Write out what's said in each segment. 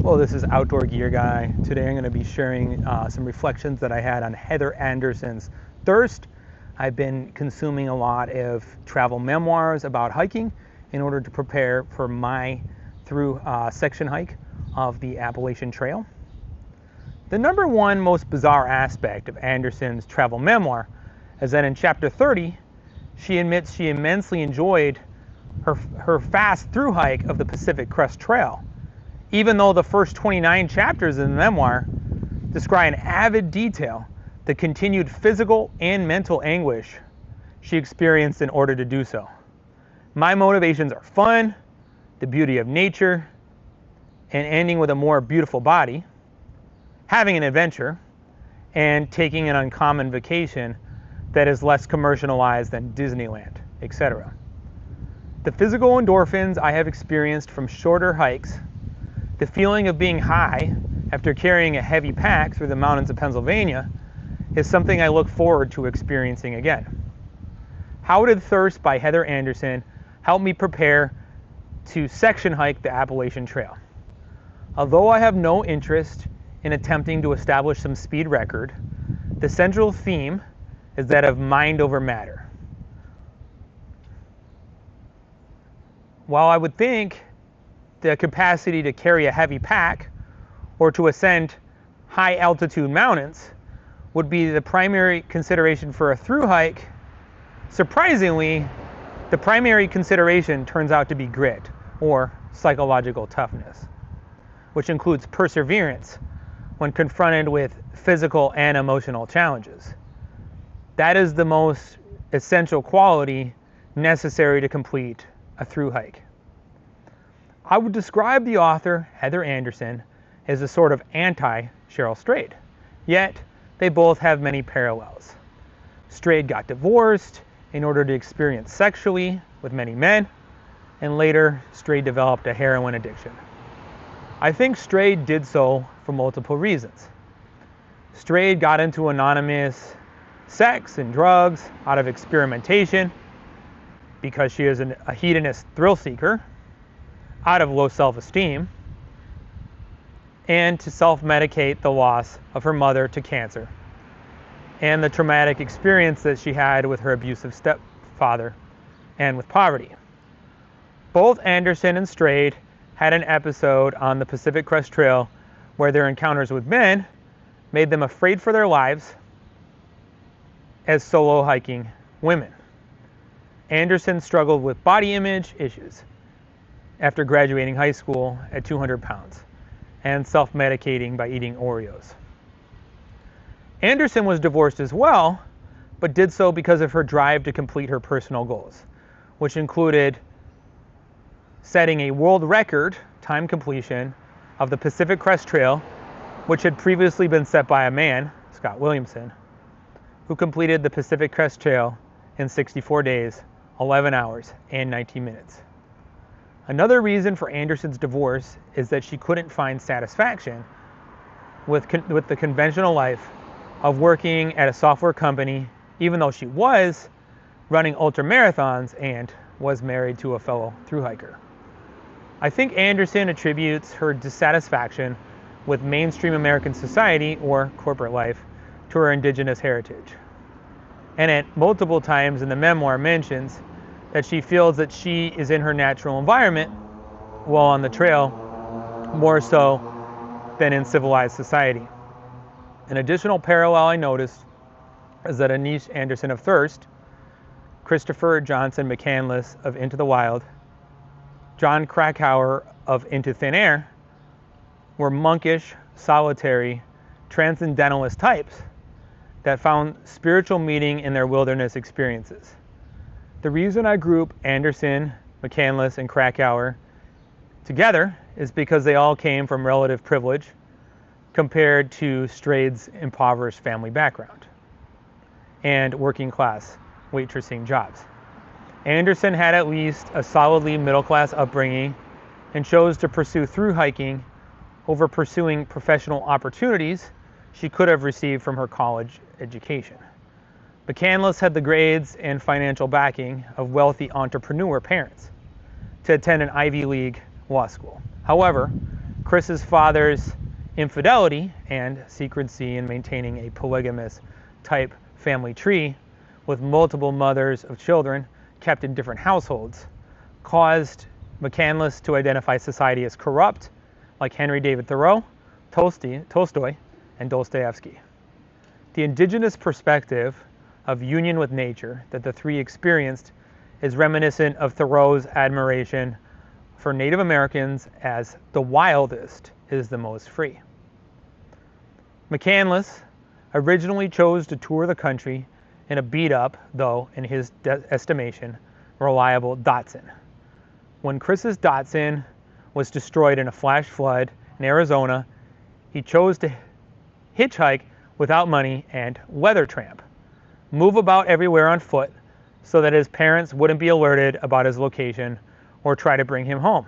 Well, this is Outdoor Gear Guy. Today I'm going to be sharing some reflections that I had on Heather Anderson's Thirst. I've been consuming a lot of travel memoirs about hiking in order to prepare for my through section hike of the Appalachian Trail. The number one most bizarre aspect of Anderson's travel memoir is that in chapter 30, she admits she immensely enjoyed her fast through hike of the Pacific Crest Trail, even though the first 29 chapters in the memoir describe in avid detail the continued physical and mental anguish she experienced in order to do so. My motivations are fun, the beauty of nature, and ending with a more beautiful body, having an adventure, and taking an uncommon vacation that is less commercialized than Disneyland, etc. The physical endorphins I have experienced from shorter hikes, the feeling of being high after carrying a heavy pack through the mountains of Pennsylvania, is something I look forward to experiencing again. How Did Thirst by Heather Anderson help me prepare to section hike the Appalachian Trail? Although I have no interest in attempting to establish some speed record, the central theme is that of mind over matter. While I would think the capacity to carry a heavy pack or to ascend high altitude mountains would be the primary consideration for a through hike, surprisingly, the primary consideration turns out to be grit or psychological toughness, which includes perseverance when confronted with physical and emotional challenges. That is the most essential quality necessary to complete a through hike. I would describe the author, Heather Anderson, as a sort of anti-Cheryl Strayed, yet they both have many parallels. Strayed got divorced in order to experience sexually with many men, and later Strayed developed a heroin addiction. I think Strayed did so for multiple reasons. Strayed got into anonymous sex and drugs out of experimentation because she is a hedonist thrill seeker, out of low self-esteem, and to self-medicate the loss of her mother to cancer and the traumatic experience that she had with her abusive stepfather and with poverty. Both Anderson and Strayed had an episode on the Pacific Crest Trail where their encounters with men made them afraid for their lives as solo hiking women. Anderson struggled with body image issues after graduating high school at 200 pounds and self-medicating by eating Oreos. Anderson was divorced as well, but did so because of her drive to complete her personal goals, which included setting a world record time completion of the Pacific Crest Trail, which had previously been set by a man, Scott Williamson, who completed the Pacific Crest Trail in 64 days, 11 hours, and 19 minutes. Another reason for Anderson's divorce is that she couldn't find satisfaction with the conventional life of working at a software company, even though she was running ultra marathons and was married to a fellow thru hiker. I think Anderson attributes her dissatisfaction with mainstream American society or corporate life to her indigenous heritage. And at multiple times in the memoir mentions that she feels that she is in her natural environment while on the trail, more so than in civilized society. An additional parallel I noticed is that Anish Anderson of Thirst, Christopher Johnson McCandless of Into the Wild, John Krakauer of Into Thin Air were monkish, solitary, transcendentalist types that found spiritual meaning in their wilderness experiences. The reason I group Anderson, McCandless, and Krakauer together is because they all came from relative privilege compared to Strayed's impoverished family background and working class waitressing jobs. Anderson had at least a solidly middle-class upbringing and chose to pursue through hiking over pursuing professional opportunities she could have received from her college education. McCandless had the grades and financial backing of wealthy entrepreneur parents to attend an Ivy League law school. However, Chris's father's infidelity and secrecy in maintaining a polygamous type family tree with multiple mothers of children kept in different households caused McCandless to identify society as corrupt, like Henry David Thoreau, Tolstoy, and Dostoevsky. The indigenous perspective of union with nature that the three experienced is reminiscent of Thoreau's admiration for Native Americans as the wildest is the most free. McCandless originally chose to tour the country in a beat-up, though in his estimation, reliable Datsun. When Chris's Datsun was destroyed in a flash flood in Arizona, he chose to hitchhike without money and weather tramp, move about everywhere on foot so that his parents wouldn't be alerted about his location or try to bring him home.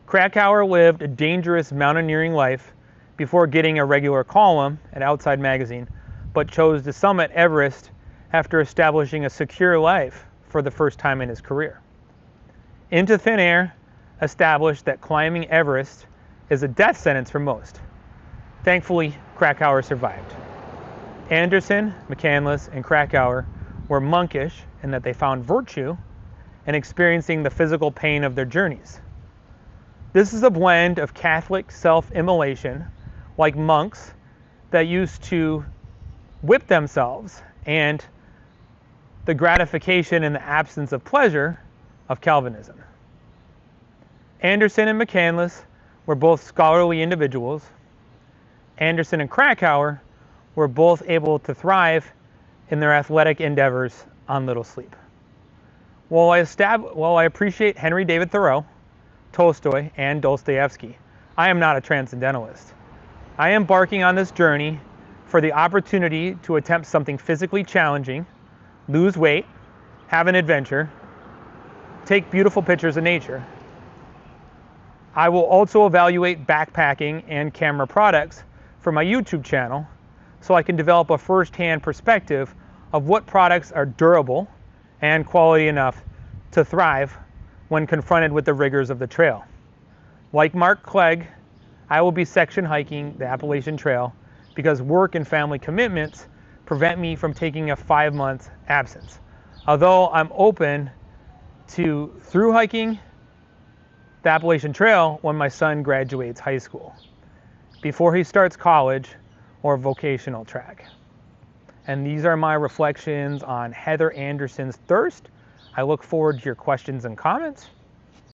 Krakauer lived a dangerous mountaineering life before getting a regular column at Outside Magazine, but chose to summit Everest after establishing a secure life for the first time in his career. Into Thin Air established that climbing Everest is a death sentence for most. Thankfully, Krakauer survived. Anderson, McCandless, and Krakauer were monkish in that they found virtue in experiencing the physical pain of their journeys. This is a blend of Catholic self-immolation, like monks that used to whip themselves, and the gratification in the absence of pleasure of Calvinism. Anderson and McCandless were both scholarly individuals. Anderson and Krakauer were both able to thrive in their athletic endeavors on little sleep. While I appreciate Henry David Thoreau, Tolstoy, and Dostoevsky, I am not a transcendentalist. I am embarking on this journey for the opportunity to attempt something physically challenging, lose weight, have an adventure, take beautiful pictures of nature. I will also evaluate backpacking and camera products for my YouTube channel so I can develop a first-hand perspective of what products are durable and quality enough to thrive when confronted with the rigors of the trail. Like Mark Clegg, I will be section hiking the Appalachian Trail because work and family commitments prevent me from taking a 5-month absence. Although I'm open to through hiking the Appalachian Trail when my son graduates high school, before he starts college or vocational track. And these are my reflections on Heather Anderson's Thirst. I look forward to your questions and comments.